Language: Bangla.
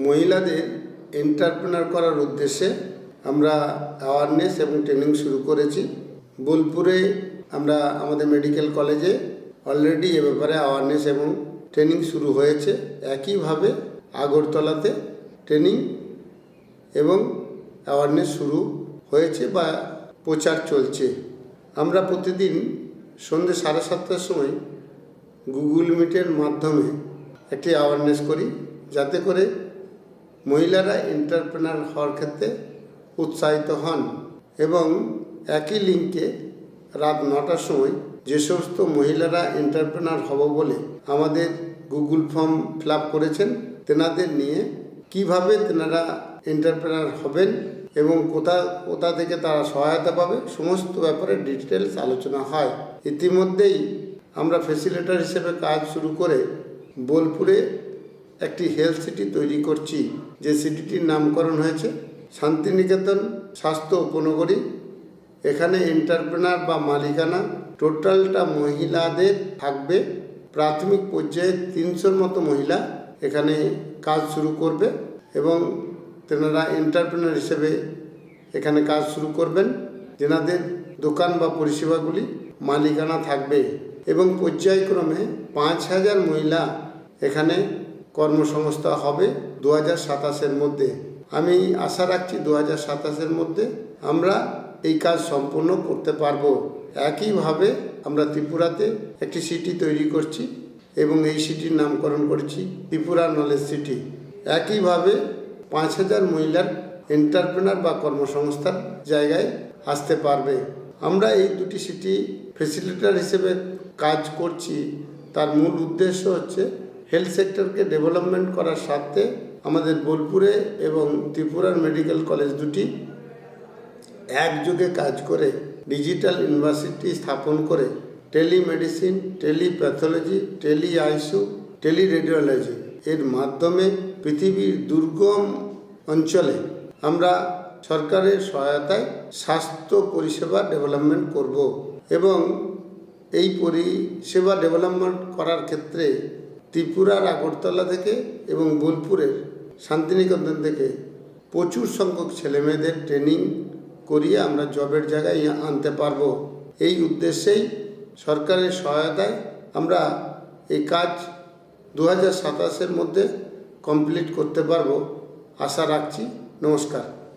মহিলাদের এন্টারপ্রেনার করার উদ্দেশ্যে আমরা অ্যাওয়ারনেস এবং ট্রেনিং শুরু করেছি। বোলপুরে আমরা আমাদের মেডিকেল কলেজে অলরেডি এ ব্যাপারে অ্যাওয়ারনেস এবং ট্রেনিং শুরু হয়েছে। একইভাবে আগরতলাতে ট্রেনিং এবং অ্যাওয়ারনেস শুরু হয়েছে বা প্রচার চলছে। আমরা প্রতিদিন সন্ধ্যে 7:30টার সময় গুগল মিটের মাধ্যমে একটি অ্যাওয়ারনেস করি, যাতে করে মহিলারা এন্টারপ্রেনার হওয়ার ক্ষেত্রে উৎসাহিত হন। এবং একই লিঙ্কে রাত 9টার সময় যে সমস্ত মহিলারা এন্টারপ্রেনার হব বলে আমাদের গুগল ফর্ম ফিল আপ করেছেন, তেনাদের নিয়ে কিভাবে তেনারা এন্টারপ্রেনার হবেন এবং কোথা থেকে তারা সহায়তা পাবে, সমস্ত ব্যাপারে ডিটেলস আলোচনা হয়। ইতিমধ্যেই আমরা ফ্যাসিলিটার হিসেবে কাজ শুরু করে বোলপুরে একটি হেলথ সিটি তৈরি করছি, যে সিটিটির নামকরণ হয়েছে শান্তিনিকেতন স্বাস্থ্য উপনগরী। এখানে এন্টারপ্রেনার বা মালিকানা টোটালটা মহিলাদের থাকবে। প্রাথমিক পর্যায়ে 300-র মতো মহিলা এখানে কাজ শুরু করবে এবং তেনারা এন্টারপ্রেনার হিসেবে এখানে কাজ শুরু করবেন, যেনাদের দোকান বা পরিষেবাগুলি মালিকানা থাকবে। এবং পর্যায়ক্রমে 5000 মহিলা এখানে কর্মসংস্থান হবে 2027-এর মধ্যে। আমি আশা রাখছি 2027-এর মধ্যে আমরা এই কাজ সম্পূর্ণ করতে পারবো। একইভাবে আমরা ত্রিপুরাতে একটি সিটি তৈরি করছি এবং এই সিটির নামকরণ করেছি ত্রিপুরা নলেজ সিটি। একইভাবে 5000 মহিলার এন্টারপ্রেনার বা কর্মসংস্থান জায়গায় আসতে পারবে। আমরা এই দুটি সিটি ফ্যাসিলিটার হিসেবে কাজ করছি। তার মূল উদ্দেশ্য হচ্ছে হেলথ সেক্টরকে ডেভেলপমেন্ট করার স্বার্থে আমাদের বোলপুরে এবং ত্রিপুরার মেডিকেল কলেজ দুটি একযোগে কাজ করে ডিজিটাল ইউনিভার্সিটি স্থাপন করে টেলিমেডিসিন, টেলিপ্যাথোলজি, টেলি আইসিইউ, টেলিরেডিওলজি এর মাধ্যমে পৃথিবীর দুর্গম অঞ্চলে আমরা সরকারের সহায়তায় স্বাস্থ্য পরিষেবা ডেভেলপমেন্ট করব। এবং এই পরিষেবা ডেভেলপমেন্ট করার ক্ষেত্রে ত্রিপুরার আগরতলা থেকে এবং বোলপুরের শান্তিনিকেতন থেকে প্রচুর সংখ্যক ছেলেমেয়েদের ট্রেনিং করিয়ে আমরা জবের জায়গায় আনতে পারবো। এই উদ্দেশ্যেই সরকারের সহায়তায় আমরা এই কাজ 2027-এর মধ্যে কমপ্লিট করতে পারবো আশা রাখছি। নমস্কার।